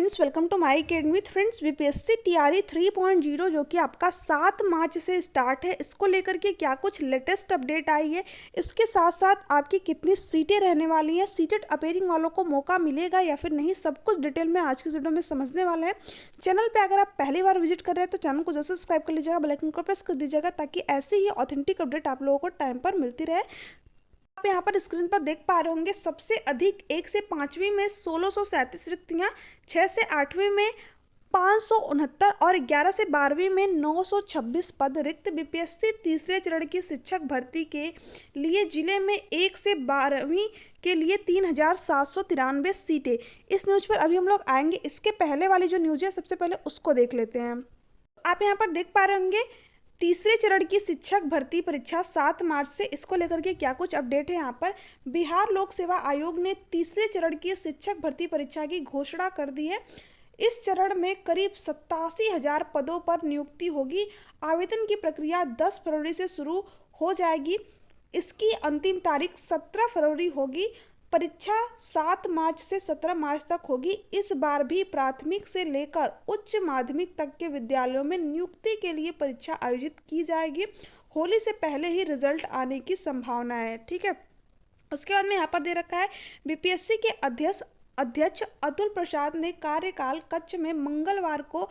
Friends, welcome to my academy. Friends, BPSC TRE 3.0 जो कि आपका 7 मार्च से स्टार्ट है, इसको लेकर के क्या कुछ लेटेस्ट अपडेट आई है, इसके साथ साथ आपकी कितनी सीटें रहने वाली हैं, सीटेड अपेयरिंग वालों को मौका मिलेगा या फिर नहीं, सब कुछ डिटेल में आज की वीडियो में समझने वाले हैं। चैनल पर अगर आप पहली बार विजिट कर रहे हैं तो चैनल को जरूर सब्सक्राइब कर लीजिएगा, बेल आइकन को प्रेस कर दीजिएगा ताकि ऐसे ही ऑथेंटिक अपडेट आप लोगों को टाइम पर मिलती रहे। आप यहाँ पर स्क्रीन पर देख पा रहे होंगे, सबसे अधिक 1 से 5वीं में 1637 रिक्तियाँ, 6 से 8वीं में 569 और 11 से 12वीं में 926 पद रिक्त। बीपीएससी तीसरे चरण की शिक्षक भर्ती के लिए जिले में 1 से 12वीं के लिए 3793 सीटें। इस न्यूज़ पर अभी हम लोग आएंगे। इसके पहले वाली जो न्यूज़ है, सबसे पहले उसको देख लेते हैं। आप यहाँ पर देख पा रहे होंगे, तीसरे चरण की शिक्षक भर्ती परीक्षा 7 मार्च से, इसको लेकर के क्या कुछ अपडेट है। यहाँ पर बिहार लोक सेवा आयोग ने तीसरे चरण की शिक्षक भर्ती परीक्षा की घोषणा कर दी है। इस चरण में करीब 87,000 पदों पर नियुक्ति होगी। आवेदन की प्रक्रिया 10 फरवरी से शुरू हो जाएगी। इसकी अंतिम तारीख 17 फरवरी होगी। परीक्षा 7 मार्च से 17 मार्च तक होगी। इस बार भी प्राथमिक से लेकर उच्च माध्यमिक तक के विद्यालयों में नियुक्ति के लिए परीक्षा आयोजित की जाएगी। होली से पहले ही रिजल्ट आने की संभावना है। ठीक है, उसके बाद में यहाँ पर दे रखा है, बीपीएससी के अध्यक्ष अतुल प्रसाद ने कार्यकाल कक्ष में मंगलवार को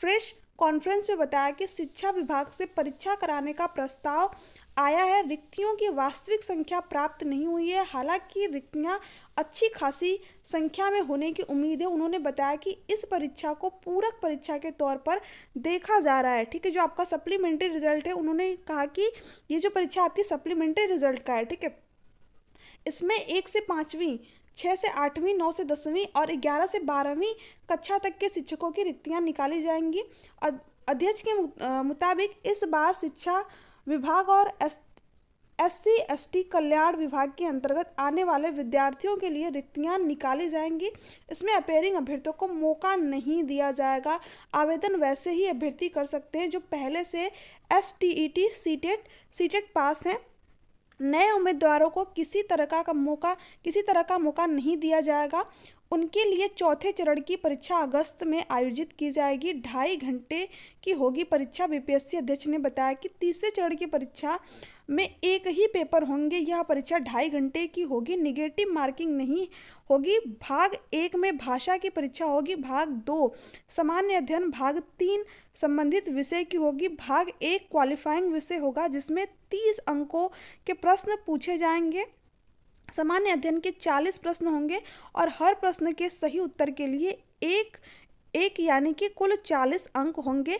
प्रेस कॉन्फ्रेंस में बताया कि शिक्षा विभाग से परीक्षा कराने का प्रस्ताव आया है। रिक्तियों की वास्तविक संख्या प्राप्त नहीं हुई है, हालांकि रिक्तियां अच्छी खासी संख्या में होने की उम्मीद है। उन्होंने बताया कि इस परीक्षा को पूरक परीक्षा के तौर पर देखा जा रहा है। ठीक है, जो आपका सप्लीमेंट्री रिजल्ट है, उन्होंने कहा कि ये जो परीक्षा आपकी सप्लीमेंट्री रिजल्ट का है। ठीक है, इसमें 1 से 5वीं, 6 से 8वीं, 9 से 10वीं और 11 से 12वीं कक्षा तक के शिक्षकों की रिक्तियां निकाली जाएंगी। अध्यक्ष के मुताबिक इस बार शिक्षा विभाग और SC/ST कल्याण विभाग के अंतर्गत आने वाले विद्यार्थियों के लिए रिक्तियां निकाली जाएंगी। इसमें अपेयरिंग अभ्यर्थियों को मौका नहीं दिया जाएगा। आवेदन वैसे ही अभ्यर्थी कर सकते हैं जो पहले से STET सीटेट पास हैं। नए उम्मीदवारों को किसी तरह का मौका नहीं दिया जाएगा। उनके लिए चौथे चरण की परीक्षा अगस्त में आयोजित की जाएगी। 2.5 घंटे की होगी परीक्षा। बीपीएससी अध्यक्ष ने बताया कि तीसरे चरण की परीक्षा में एक ही पेपर होंगे। यह परीक्षा 2.5 घंटे की होगी। निगेटिव मार्किंग नहीं होगी। भाग 1 में भाषा की परीक्षा होगी। भाग 2 सामान्य अध्ययन, भाग 3 संबंधित विषय की होगी। भाग 1 क्वालिफाइंग विषय होगा जिसमें 30 अंकों के प्रश्न पूछे जाएंगे। सामान्य अध्ययन के 40 प्रश्न होंगे और हर प्रश्न के सही उत्तर के लिए एक यानी कि कुल 40 अंक होंगे।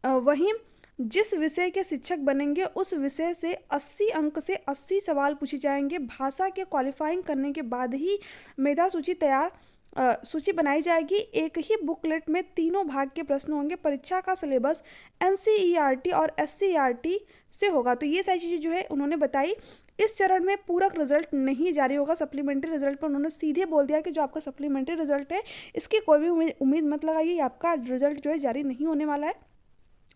वहीं जिस विषय के शिक्षक बनेंगे उस विषय से 80 अंक से 80 सवाल पूछे जाएंगे। भाषा के क्वालिफाइंग करने के बाद ही मेधा सूची बनाई जाएगी। एक ही बुकलेट में तीनों भाग के प्रश्न होंगे। परीक्षा का सिलेबस NCERT और SCERT से होगा। तो ये सारी चीज़ें जो है उन्होंने बताई। इस चरण में पूरक रिजल्ट नहीं जारी होगा। सप्लीमेंट्री रिजल्ट पर उन्होंने सीधे बोल दिया कि जो आपका सप्लीमेंट्री रिजल्ट है, इसकी कोई भी उम्मीद मत लगाइए, आपका रिजल्ट जो है जारी नहीं होने वाला है।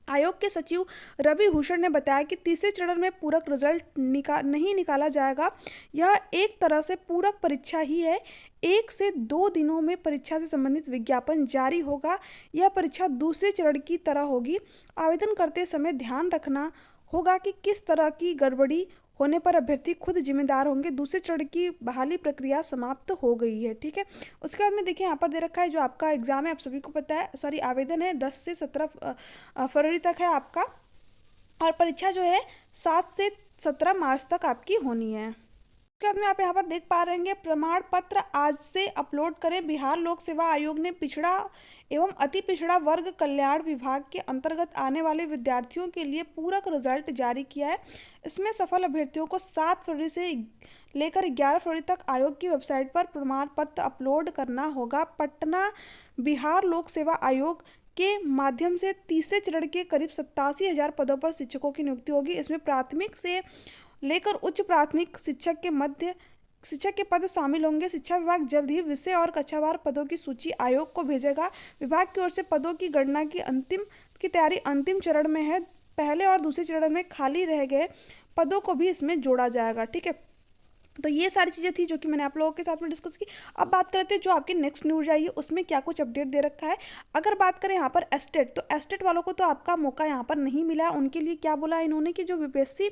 आयोग के सचिव रवि भूषण ने बताया कि तीसरे चरण में पूरक रिजल्ट नहीं निकाला जाएगा। यह एक तरह से पूरक परीक्षा ही है। 1 से 2 दिनों में परीक्षा से संबंधित विज्ञापन जारी होगा। यह परीक्षा दूसरे चरण की तरह होगी। आवेदन करते समय ध्यान रखना होगा कि किस तरह की गड़बड़ी होने पर अभ्यर्थी खुद जिम्मेदार होंगे। दूसरे चरण की बहाली प्रक्रिया समाप्त हो गई है। ठीक है, उसके बाद में देखिए यहाँ पर दे रखा है, जो आपका एग्जाम है आप सभी को पता है, आवेदन है 10 से 17 फरवरी तक है आपका, और परीक्षा जो है 7 से 17 मार्च तक आपकी होनी है। उसके बाद में आप यहाँ पर देख पा रहे हैं, प्रमाण पत्र आज से अपलोड करें। बिहार लोक सेवा आयोग ने पिछड़ा एवं अति पिछड़ा वर्ग कल्याण विभाग के अंतर्गत आने वाले विद्यार्थियों के लिए पूरक रिजल्ट जारी किया है। इसमें सफल अभ्यर्थियों को 7 फरवरी से लेकर 11 फरवरी तक आयोग की वेबसाइट पर प्रमाण पत्र अपलोड करना होगा। पटना बिहार लोक सेवा आयोग के माध्यम से तीसरे चरण के करीब 87,000 पदों पर शिक्षकों की नियुक्ति होगी। इसमें प्राथमिक से लेकर उच्च प्राथमिक शिक्षक के पद शामिल होंगे। शिक्षा विभाग जल्द ही विषय और कक्षावार पदों की सूची आयोग को भेजेगा। विभाग की ओर से पदों की गणना की तैयारी अंतिम चरण में है। पहले और दूसरे चरण में खाली रह गए पदों को भी इसमें जोड़ा जाएगा। ठीक है, तो ये सारी चीज़ें थी जो कि मैंने आप लोगों के साथ में डिस्कस की। अब बात करते हैं जो आपकी नेक्स्ट न्यूज़ आई है उसमें क्या कुछ अपडेट दे रखा है। अगर बात करें यहाँ पर एस्टेट, तो एस्टेट वालों को तो आपका मौका यहाँ पर नहीं मिला है। उनके लिए क्या बोला है इन्होंने कि जो बीपीएससी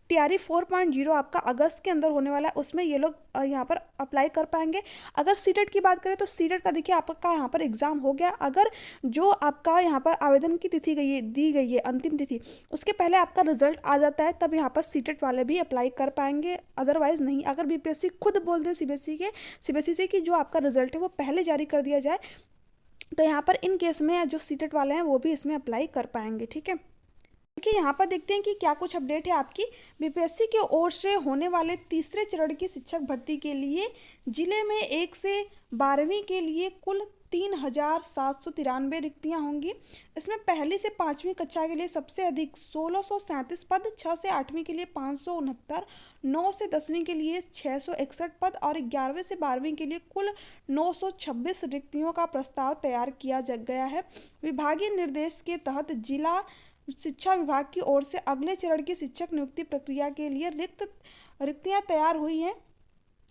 टीआरई 4.0 आपका अगस्त के अंदर होने वाला है उसमें ये लोग यहाँ पर अप्लाई कर पाएंगे। अगर सीटेट की बात करें तो सीटेट का देखिए आपका यहाँ पर एग्ज़ाम हो गया। अगर जो आपका यहाँ पर आवेदन की तिथि दी गई है अंतिम तिथि, उसके पहले आपका रिजल्ट आ जाता है तब यहाँ पर सीटेट वाले भी अप्लाई कर पाएंगे, अदरवाइज नहीं। अगर बीपीएससी खुद बोल दे सीबीएसई से कि जो आपका रिजल्ट है वो पहले जारी कर दिया जाए, तो यहाँ पर इन केस में जो सीटेट वाले हैं वो भी इसमें अप्लाई कर पाएंगे। ठीक है, देखिए यहाँ पर देखते हैं कि क्या कुछ अपडेट है आपकी। बीपीएससी की ओर से होने वाले तीसरे चरण की शिक्षक भर्ती के लिए जिले में 1 से 12वीं के लिए कुल 3,793 रिक्तियां होंगी। इसमें पहली से 5वीं कक्षा के लिए सबसे अधिक 1637 पद, 6 से 8वीं के लिए 569, 9 से 10वीं के लिए 661 पद और 11वीं से 12वीं के लिए कुल 926 रिक्तियों का प्रस्ताव तैयार किया गया है। विभागीय निर्देश के तहत जिला शिक्षा विभाग की ओर से अगले चरण की शिक्षक नियुक्ति प्रक्रिया के लिए रिक्तियां तैयार हुई हैं।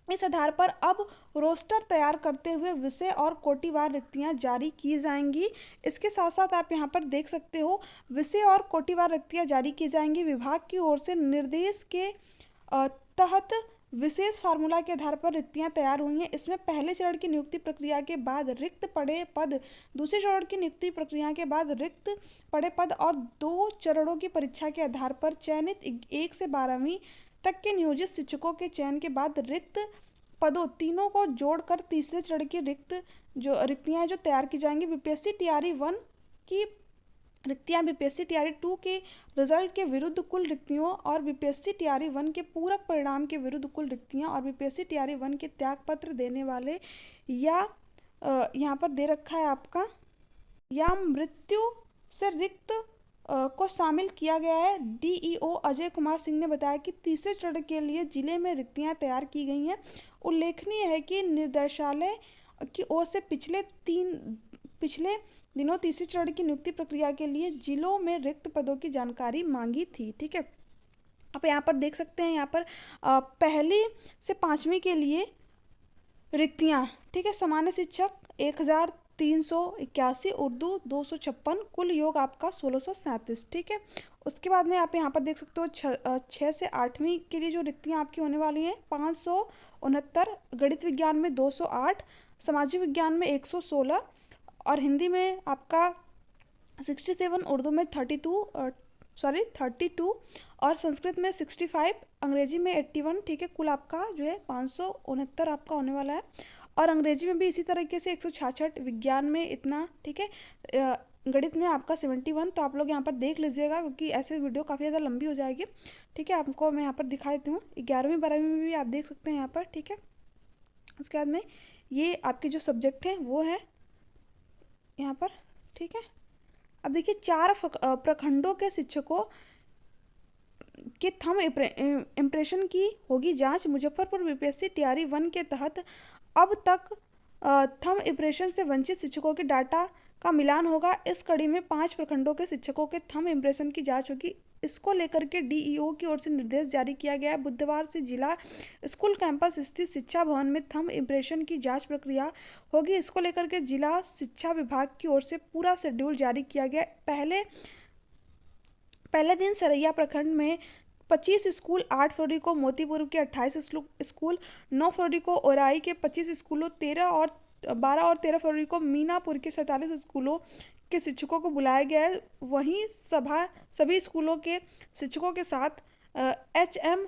इस आधार पर अब रोस्टर तैयार करते हुए विषय और कोटिवार रिक्तियां जारी की जाएंगी। इसके साथ साथ आप यहां पर देख सकते हो विषय और कोटिवार रिक्तियां जारी की जाएंगी। विभाग की ओर से निर्देश के तहत विशेष फार्मूला के आधार पर रिक्तियां तैयार हुई हैं। इसमें पहले चरण की नियुक्ति प्रक्रिया के बाद रिक्त पड़े पद, दूसरे चरण की नियुक्ति प्रक्रिया के बाद रिक्त पड़े पद और 2 चरणों की परीक्षा के आधार पर चयनित 1 से 12वीं तक के नियोजित शिक्षकों के चयन के बाद रिक्त पदों तीनों को जोड़कर तीसरे चरण की रिक्तियां जो तैयार की जाएंगी। बीपीएससी टीआरई 1 की रिक्तियां बीपीएससी टीआरई 2 के रिजल्ट के विरुद्ध कुल रिक्तियों और बीपीएससी टीआरई 1 के पूरक परिणाम के विरुद्ध कुल रिक्तियां और बीपीएससी टीआरई 1 के त्यागपत्र देने वाले या यहाँ पर दे रखा है आपका या मृत्यु से रिक्त को शामिल किया गया है। डीईओ अजय कुमार सिंह ने बताया कि तीसरे चरण के लिए जिले में रिक्तियां तैयार की गई हैं। उल्लेखनीय है कि निर्देशालय की ओर से पिछले दिनों तीसरे चरण की नियुक्ति प्रक्रिया के लिए जिलों में रिक्त पदों की जानकारी मांगी थी। ठीक है, आप यहाँ पर देख सकते हैं यहाँ पर पहली से 5वीं के लिए रिक्तियाँ, ठीक है, सामान्य शिक्षक 1,381, उर्दू 256, कुल योग आपका 1637। ठीक है, उसके बाद में आप यहाँ पर देख सकते हो 6 से 8वीं के लिए जो रिक्तियाँ आपकी होने वाली हैं 569, गणित विज्ञान में 208, सामाजिक विज्ञान में 116 और हिंदी में आपका 67, उर्दू में 32 और संस्कृत में 65, अंग्रेजी में 81। ठीक है, कुल आपका जो है 569 आपका होने वाला है और अंग्रेजी में भी इसी तरीके से 166, विज्ञान में इतना। ठीक है, गणित में आपका 71। तो आप लोग यहाँ पर देख लीजिएगा क्योंकि ऐसे वीडियो काफ़ी ज़्यादा लंबी हो जाएगी। ठीक है, आपको मैं यहाँ पर दिखा देती हूँ 11वीं 12वीं में भी आप देख सकते हैं यहाँ पर। ठीक है, उसके बाद में ये आपके जो सब्जेक्ट हैं वो है यहाँ पर। ठीक है, अब देखिए 4 प्रखंडों के शिक्षकों के थंब इम्प्रेशन की होगी जांच। मुजफ्फरपुर बीपीएससी टीआरई 1 के तहत अब तक थंब इम्प्रेशन से वंचित शिक्षकों के डाटा का मिलान होगा। इस कड़ी में 5 प्रखंडों के शिक्षकों के थंब इम्प्रेशन की जांच होगी। इसको लेकर के डीईओ की ओर से निर्देश जारी किया गया है। बुधवार से जिला स्कूल कैंपस स्थित शिक्षा भवन में थंब इम्प्रेशन की जांच प्रक्रिया होगी। इसको लेकर के जिला शिक्षा विभाग की ओर से पूरा शेड्यूल जारी किया गया। पहले दिन सरैया प्रखंड में 25 स्कूल, 8 फरवरी को मोतीपुर के 28 स्कूल, 9 फरवरी को ओराई के 25 स्कूलों, 12 और 13 फरवरी को मीनापुर के 47 स्कूलों के शिक्षकों को बुलाया गया है। वहीं सभी स्कूलों के शिक्षकों के साथ एचएम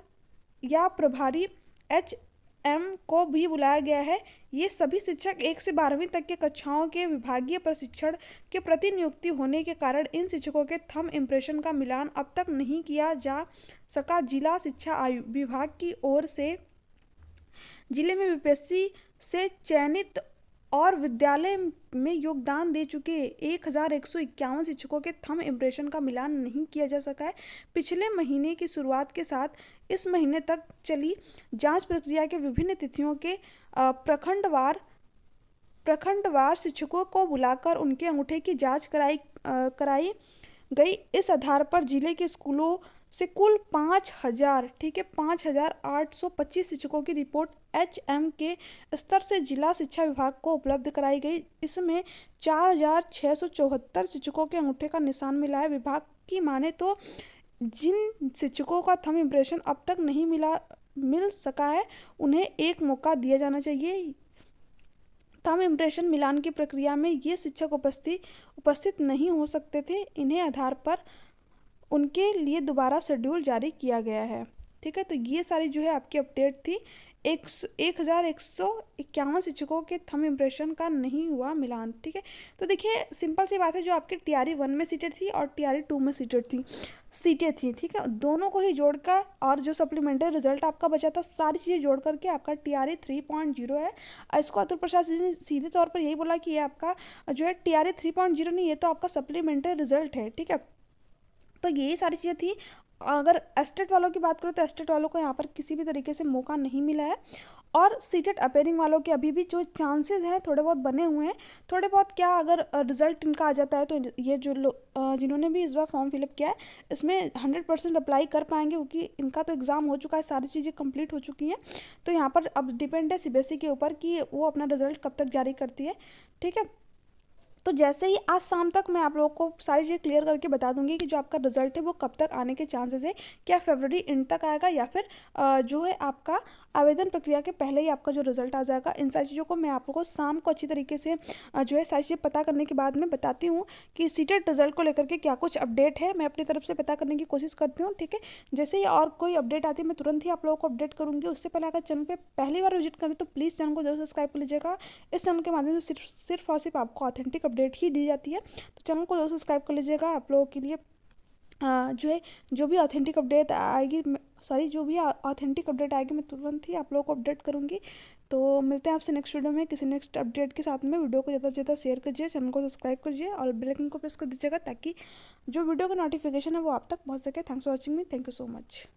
या प्रभारी एचएम को भी बुलाया गया है। ये सभी शिक्षक 1 से 12वीं तक के कक्षाओं के विभागीय प्रशिक्षण के प्रति नियुक्ति होने के कारण इन शिक्षकों के थंब इम्प्रेशन का मिलान अब तक नहीं किया जा सका। जिला शिक्षा विभाग की ओर से जिले में बीपीएससी से चयनित और विद्यालय में योगदान दे चुके 1,151 शिक्षकों के थंब इम्प्रेशन का मिलान नहीं किया जा सका है। पिछले महीने की शुरुआत के साथ इस महीने तक चली जांच प्रक्रिया के विभिन्न तिथियों के प्रखंडवार शिक्षकों को बुलाकर उनके अंगूठे की जांच कराई गई। इस आधार पर जिले के स्कूलों से कुल 5,000, ठीक है, 5,825 शिक्षकों की रिपोर्ट HM के स्तर से जिला शिक्षा विभाग को उपलब्ध कराई गई। इसमें 4,674 शिक्षकों के अंगूठे का निशान मिला है। विभाग की माने तो जिन शिक्षकों का थंब इम्प्रेशन अब तक नहीं मिल सका है, उन्हें एक मौका दिया जाना चाहिए। थंब इम्प्रेशन मिलान की प्रक्रिया में ये शिक्षक उपस्थित नहीं हो सकते थे। इन्हें आधार पर उनके लिए दोबारा शेड्यूल जारी किया गया है। ठीक है, तो ये सारी जो है आपकी अपडेट थी। 1,151 शिक्षकों के थंब इम्प्रेशन का नहीं हुआ मिलान। ठीक है, तो देखिए सिंपल सी बात है, जो आपके TRE 1 में सीटें थी और TRE 2 में सीटें थी, ठीक है, दोनों को ही जोड़कर और जो सप्लीमेंट्री रिजल्ट आपका बचा था, सारी चीज़ें जोड़ करके आपका TRE 3.0 है। इसको अतुल प्रसाद जी ने सीधे तौर पर यही बोला कि ये आपका जो है TRE 3.0 नहीं, ये तो आपका सप्लीमेंट्री रिजल्ट है। ठीक है, तो यही सारी चीज़ें थी। अगर एस्टेट वालों की बात करें तो एस्टेट वालों को यहाँ पर किसी भी तरीके से मौका नहीं मिला है, और सीटेट अपेयरिंग वालों के अभी भी जो चांसेस हैं थोड़े बहुत बने हुए हैं। थोड़े बहुत क्या, अगर रिजल्ट इनका आ जाता है तो ये जो जिन्होंने भी इस बार फॉर्म फिलअप किया है, इसमें 100% अप्लाई कर पाएंगे, क्योंकि इनका तो एग्ज़ाम हो चुका है, सारी चीज़ें कंप्लीट हो चुकी हैं। तो यहाँ पर अब डिपेंड है CBSE के ऊपर कि वो अपना रिजल्ट कब तक जारी करती है। ठीक है, तो जैसे ही आज शाम तक मैं आप लोगों को सारी चीज़ें क्लियर करके बता दूंगी कि जो आपका रिजल्ट है वो कब तक आने के चांसेस है, क्या फरवरी एंड तक आएगा या फिर जो है आपका आवेदन प्रक्रिया के पहले ही आपका जो रिजल्ट आ जाएगा। इन सारी चीज़ों को मैं आप लोगों को शाम को अच्छी तरीके से जो है सारी चीज़ें पता करने के बाद मैं बताती हूँ कि सीटेट रिजल्ट को लेकर के क्या कुछ अपडेट है। मैं अपनी तरफ से पता करने की कोशिश करती हूँ। ठीक है, जैसे ही और कोई अपडेट आती है मैं तुरंत ही आप लोगों को अपडेट करूँगी। उससे पहले अगर चैनल पर पहली बार विजिट करें तो प्लीज़ चैनल को जरूर सब्सक्राइब कर लीजिएगा। इस चैनल के माध्यम से सिर्फ और सिर्फ आपको ऑथेंटिक अपडेट ही दी जाती है, तो चैनल को जरूर सब्सक्राइब कर लीजिएगा। आप लोगों के लिए जो है जो भी ऑथेंटिक अपडेट आएगी, जो भी ऑथेंटिक अपडेट आएगी मैं तुरंत ही आप लोगों को अपडेट करूँगी। तो मिलते हैं आपसे नेक्स्ट वीडियो में किसी नेक्स्ट अपडेट के साथ में। वीडियो को ज़्यादा से ज़्यादा शेयर कीजिए, चैनल को सब्सक्राइब कीजिए और बेल आइकन को प्रेस कर दीजिएगा, ताकि जो वीडियो का नोटिफिकेशन है वो आप तक पहुँच सके। Thanks for watching me, thank you so much.